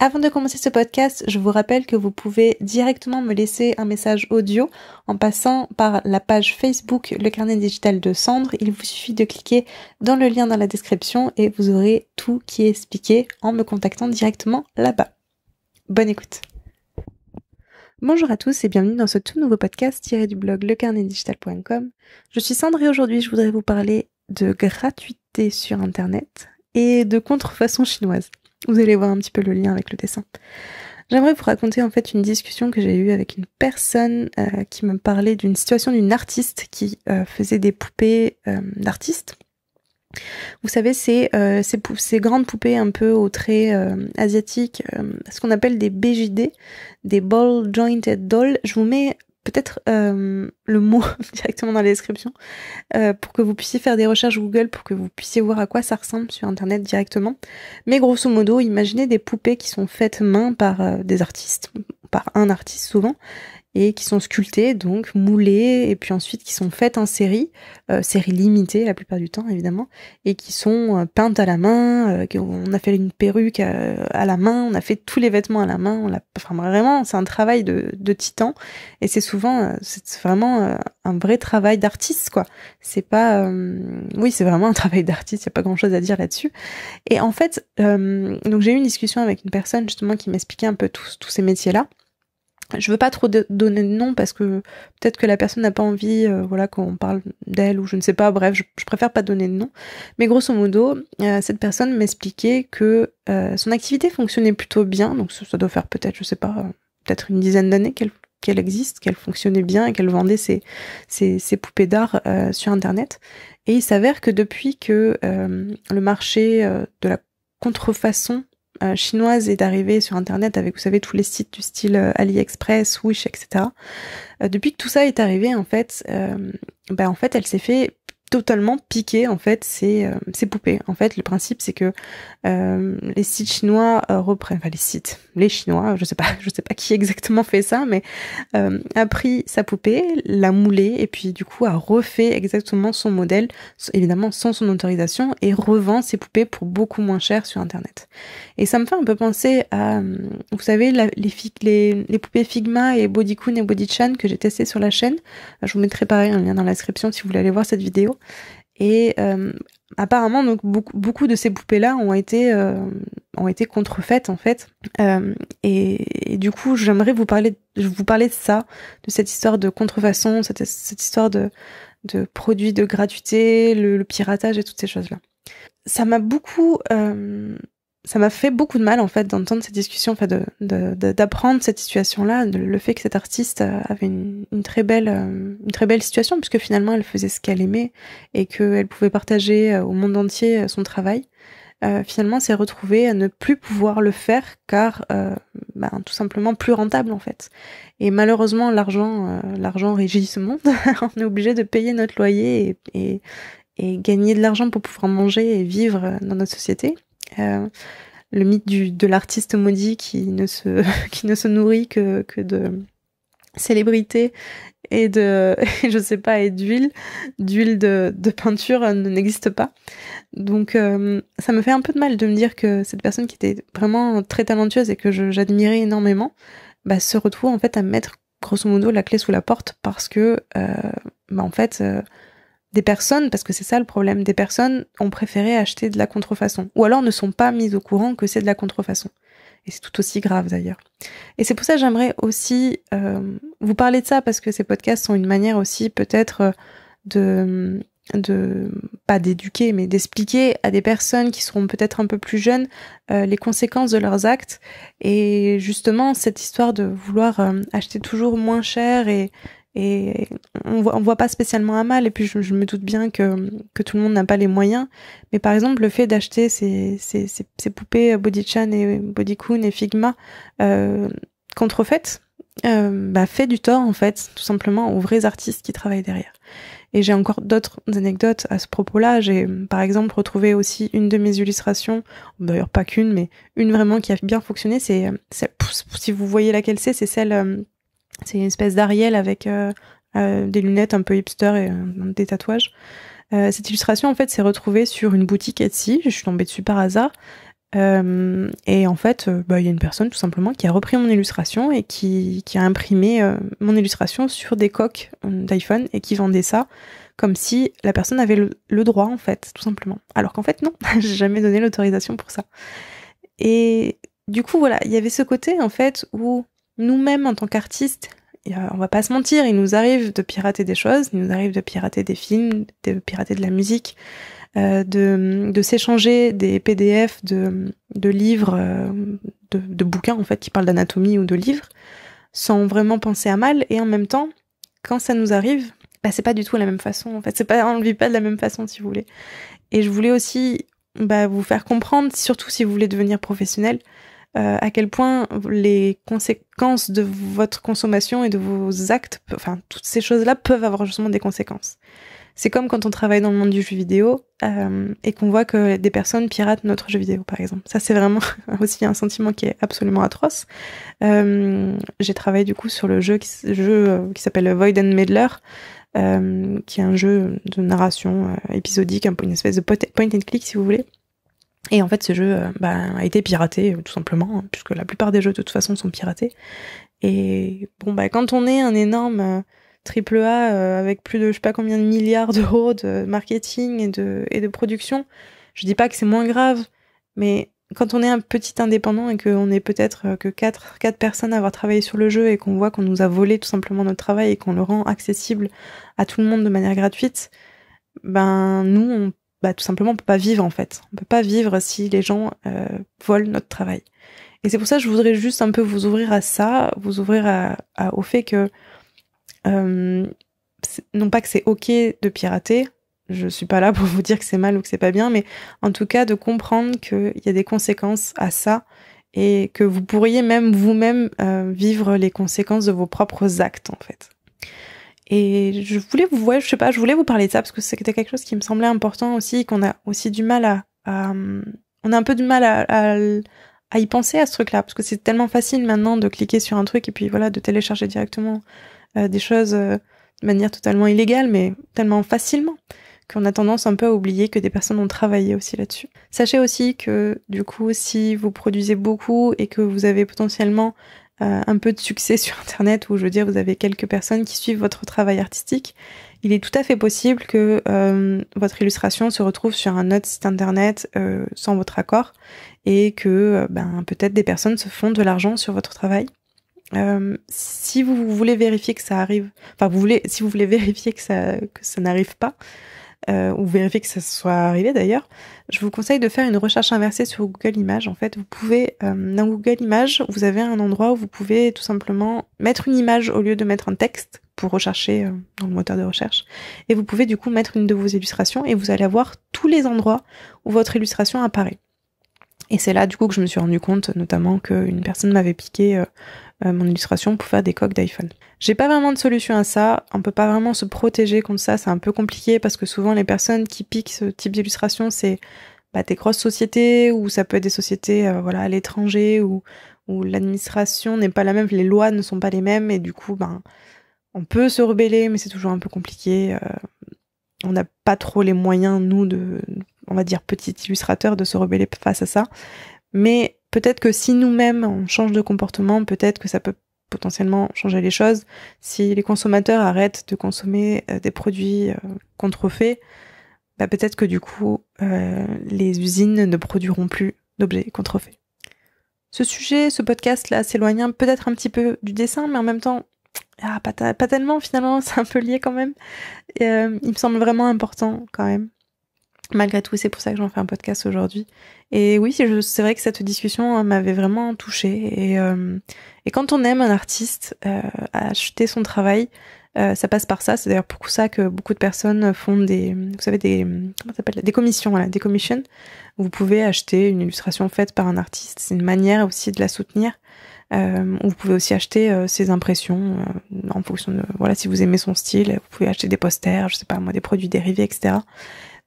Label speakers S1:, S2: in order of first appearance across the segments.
S1: Avant de commencer ce podcast, je vous rappelle que vous pouvez directement me laisser un message audio en passant par la page Facebook Le Carnet Digital de Sandre. Il vous suffit de cliquer dans le lien dans la description et vous aurez tout qui est expliqué en me contactant directement là-bas. Bonne écoute. Bonjour à tous et bienvenue dans ce tout nouveau podcast tiré du blog lecarnetdigital.com. Je suis Sandre et aujourd'hui je voudrais vous parler de gratuité sur Internet et de contrefaçon chinoise. Vous allez voir un petit peu le lien avec le dessin. J'aimerais vous raconter en fait une discussion que j'ai eue avec une personne qui me parlait d'une situation d'une artiste qui faisait des poupées d'artistes. Vous savez, ces grandes poupées un peu aux traits asiatiques, ce qu'on appelle des BJD, des Ball Jointed Doll. Je vous mets peut-être le mot directement dans la description pour que vous puissiez faire des recherches Google, pour que vous puissiez voir à quoi ça ressemble sur Internet directement. Mais grosso modo, imaginez des poupées qui sont faites main par des artistes, par un artiste souvent, et qui sont sculptées, donc moulées, et puis ensuite qui sont faites en série limitée la plupart du temps évidemment, et qui sont peintes à la main, on a fait une perruque à la main, on a fait tous les vêtements à la main, enfin vraiment c'est un travail de titan, et c'est souvent, c'est vraiment un vrai travail d'artiste quoi, c'est pas, oui c'est vraiment un travail d'artiste, y a pas grand chose à dire là-dessus, et en fait, donc j'ai eu une discussion avec une personne justement qui m'expliquait un peu tous ces métiers-là. Je veux pas trop donner de nom parce que peut-être que la personne n'a pas envie, voilà, qu'on parle d'elle ou je ne sais pas. Bref, je préfère pas donner de nom. Mais grosso modo, cette personne m'expliquait que son activité fonctionnait plutôt bien. Donc ça doit faire peut-être, je sais pas, peut-être une dizaine d'années qu'elle existe, qu'elle fonctionnait bien et qu'elle vendait ses poupées d'art sur Internet. Et il s'avère que depuis que le marché de la contrefaçon chinoise est arrivée sur Internet avec, vous savez, tous les sites du style AliExpress, Wish, etc. Depuis que tout ça est arrivé, en fait, elle s'est fait totalement piquer en fait ces poupées. En fait, le principe c'est que les sites chinois reprennent, enfin les Chinois, je sais pas qui exactement fait ça, mais a pris sa poupée, l'a moulée et puis du coup a refait exactement son modèle, évidemment sans son autorisation, et revend ses poupées pour beaucoup moins cher sur Internet. Et ça me fait un peu penser à, vous savez, les poupées Figma et Bodycoon et Bodychan que j'ai testé sur la chaîne. Je vous mettrai pareil un lien dans la description si vous voulez aller voir cette vidéo. Et apparemment, donc beaucoup de ces poupées-là ont été contrefaites en fait. Et du coup, j'aimerais vous parler de ça, de cette histoire de contrefaçon, cette histoire de produits de gratuité, le piratage et toutes ces choses-là. Ça m'a fait beaucoup de mal en fait d'entendre cette discussion, enfin d'apprendre cette situation-là, le fait que cette artiste avait une très belle situation puisque finalement elle faisait ce qu'elle aimait et qu'elle pouvait partager au monde entier son travail. Finalement s'est retrouvée à ne plus pouvoir le faire car tout simplement plus rentable en fait. Et malheureusement l'argent régit ce monde. On est obligé de payer notre loyer et gagner de l'argent pour pouvoir manger et vivre dans notre société. Le mythe de l'artiste maudit qui ne se nourrit que de célébrités et je sais pas, et d'huile de peinture n'existe pas. Donc ça me fait un peu de mal de me dire que cette personne qui était vraiment très talentueuse et que j'admirais énormément, se retrouve en fait à mettre grosso modo la clé sous la porte parce que en fait des personnes, parce que c'est ça le problème, des personnes ont préféré acheter de la contrefaçon, ou alors ne sont pas mises au courant que c'est de la contrefaçon. Et c'est tout aussi grave d'ailleurs. Et c'est pour ça que j'aimerais aussi vous parler de ça, parce que ces podcasts sont une manière aussi peut-être de pas d'éduquer, mais d'expliquer à des personnes qui seront peut-être un peu plus jeunes les conséquences de leurs actes, et justement cette histoire de vouloir acheter toujours moins cher et on voit pas spécialement un mal, et puis je me doute bien que tout le monde n'a pas les moyens, mais par exemple le fait d'acheter ces poupées Bodychan et Bodycoon et Figma contrefaites fait du tort en fait tout simplement aux vrais artistes qui travaillent derrière. Et j'ai encore d'autres anecdotes à ce propos-là. J'ai par exemple retrouvé aussi une de mes illustrations, d'ailleurs pas qu'une, mais une vraiment qui a bien fonctionné, c'est si vous voyez laquelle c'est celle c'est une espèce d'Ariel avec des lunettes un peu hipster et des tatouages. Cette illustration, en fait, s'est retrouvée sur une boutique Etsy. Je suis tombée dessus par hasard. Et en fait, il y a une personne tout simplement qui a repris mon illustration et qui a imprimé mon illustration sur des coques d'iPhone et qui vendait ça comme si la personne avait le droit, en fait, tout simplement. Alors qu'en fait, non, j'ai jamais donné l'autorisation pour ça. Et du coup, voilà, il y avait ce côté, en fait, où nous-mêmes, en tant qu'artistes, on va pas se mentir, il nous arrive de pirater des choses, il nous arrive de pirater des films, de pirater de la musique, de s'échanger des PDF de livres, de bouquins, en fait, qui parlent d'anatomie ou de livres, sans vraiment penser à mal, et en même temps, quand ça nous arrive, c'est pas du tout la même façon, en fait, on le vit pas de la même façon, si vous voulez. Et je voulais aussi vous faire comprendre, surtout si vous voulez devenir professionnel, à quel point les conséquences de votre consommation et de vos actes, toutes ces choses-là peuvent avoir justement des conséquences. C'est comme quand on travaille dans le monde du jeu vidéo et qu'on voit que des personnes piratent notre jeu vidéo, par exemple. Ça, c'est vraiment aussi un sentiment qui est absolument atroce. J'ai travaillé du coup sur le jeu qui s'appelle Void and Meddler, qui est un jeu de narration épisodique, un peu une espèce de point and click si vous voulez. Et en fait, ce jeu a été piraté, tout simplement, puisque la plupart des jeux, de toute façon, sont piratés. Et quand on est un énorme triple A avec plus de je sais pas combien de milliards d'euros de marketing et de production, je dis pas que c'est moins grave, mais quand on est un petit indépendant et qu'on est peut-être que quatre personnes à avoir travaillé sur le jeu et qu'on voit qu'on nous a volé tout simplement notre travail et qu'on le rend accessible à tout le monde de manière gratuite, nous, tout simplement, on peut pas vivre, en fait. On peut pas vivre si les gens volent notre travail. Et c'est pour ça que je voudrais juste un peu vous ouvrir à ça, vous ouvrir au fait que non pas que c'est ok de pirater, je suis pas là pour vous dire que c'est mal ou que c'est pas bien, mais en tout cas de comprendre qu'il y a des conséquences à ça et que vous pourriez même vous-même vivre les conséquences de vos propres actes, en fait. Et je voulais vous parler de ça parce que c'était quelque chose qui me semblait important aussi, qu'on a aussi du mal on a un peu du mal à y penser à ce truc-là, parce que c'est tellement facile maintenant de cliquer sur un truc et puis voilà, de télécharger directement des choses de manière totalement illégale, mais tellement facilement qu'on a tendance un peu à oublier que des personnes ont travaillé aussi là-dessus. Sachez aussi que du coup, si vous produisez beaucoup et que vous avez potentiellement un peu de succès sur Internet, ou je veux dire, vous avez quelques personnes qui suivent votre travail artistique, il est tout à fait possible que votre illustration se retrouve sur un autre site Internet sans votre accord, et que peut-être des personnes se font de l'argent sur votre travail. Si vous voulez vérifier que ça arrive, si vous voulez vérifier que ça n'arrive pas, ou vérifier que ça soit arrivé d'ailleurs, je vous conseille de faire une recherche inversée sur Google Images. En fait, vous pouvez, dans Google Images, vous avez un endroit où vous pouvez tout simplement mettre une image au lieu de mettre un texte pour rechercher dans le moteur de recherche. Et vous pouvez du coup mettre une de vos illustrations et vous allez avoir tous les endroits où votre illustration apparaît. Et c'est là du coup que je me suis rendu compte notamment qu'une personne m'avait piqué mon illustration pour faire des coques d'iPhone. J'ai pas vraiment de solution à ça, on peut pas vraiment se protéger contre ça, c'est un peu compliqué parce que souvent les personnes qui piquent ce type d'illustration, c'est des grosses sociétés, ou ça peut être des sociétés à l'étranger, où l'administration n'est pas la même, les lois ne sont pas les mêmes, et du coup on peut se rebeller, mais c'est toujours un peu compliqué. On n'a pas trop les moyens, nous, on va dire petits illustrateurs, de se rebeller face à ça. Mais peut-être que si nous-mêmes on change de comportement, peut-être que ça peut potentiellement changer les choses. Si les consommateurs arrêtent de consommer des produits contrefaits, peut-être que du coup les usines ne produiront plus d'objets contrefaits. Ce podcast-là s'éloigne peut-être un petit peu du dessin, mais en même temps, pas tellement finalement, c'est un peu lié quand même. Il me semble vraiment important quand même. Malgré tout, c'est pour ça que j'en fais un podcast aujourd'hui. Et oui, c'est vrai que cette discussion m'avait vraiment touchée. Et quand on aime un artiste, acheter son travail, ça passe par ça. C'est d'ailleurs pour ça que beaucoup de personnes font des commissions, des commissions. Vous pouvez acheter une illustration faite par un artiste. C'est une manière aussi de la soutenir. Vous pouvez aussi acheter ses impressions en fonction de, si vous aimez son style. Vous pouvez acheter des posters, je sais pas moi, des produits dérivés, etc.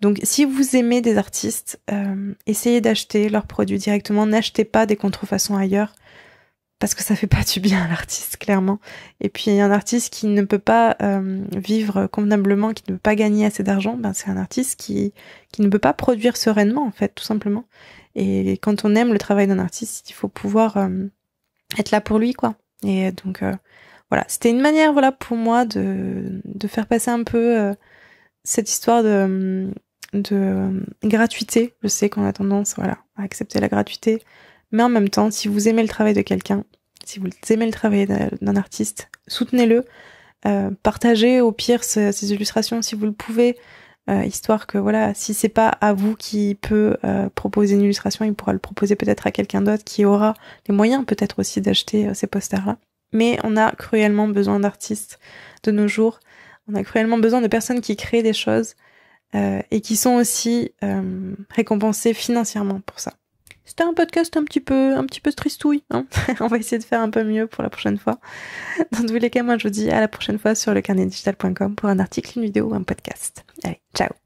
S1: Donc si vous aimez des artistes, essayez d'acheter leurs produits directement, n'achetez pas des contrefaçons ailleurs, parce que ça fait pas du bien à l'artiste, clairement. Et puis un artiste qui ne peut pas vivre convenablement, qui ne peut pas gagner assez d'argent, c'est un artiste qui ne peut pas produire sereinement, en fait, tout simplement. Et quand on aime le travail d'un artiste, il faut pouvoir être là pour lui, quoi. Et donc voilà, c'était une manière, voilà, pour moi de faire passer un peu cette histoire de gratuité. Je sais qu'on a tendance, voilà, à accepter la gratuité, mais en même temps, si vous aimez le travail de quelqu'un, si vous aimez le travail d'un artiste, soutenez-le, partagez au pire ces illustrations si vous le pouvez, histoire que voilà, si c'est pas à vous qui peut proposer une illustration, il pourra le proposer peut-être à quelqu'un d'autre qui aura les moyens peut-être aussi d'acheter ces posters-là. Mais on a cruellement besoin d'artistes de nos jours. On a cruellement besoin de personnes qui créent des choses et qui sont aussi récompensées financièrement pour ça. C'était un podcast un petit peu tristouille, hein. On va essayer de faire un peu mieux pour la prochaine fois. Dans tous les cas, moi je vous dis à la prochaine fois sur lecarnetdigital.com pour un article, une vidéo ou un podcast. Allez, ciao!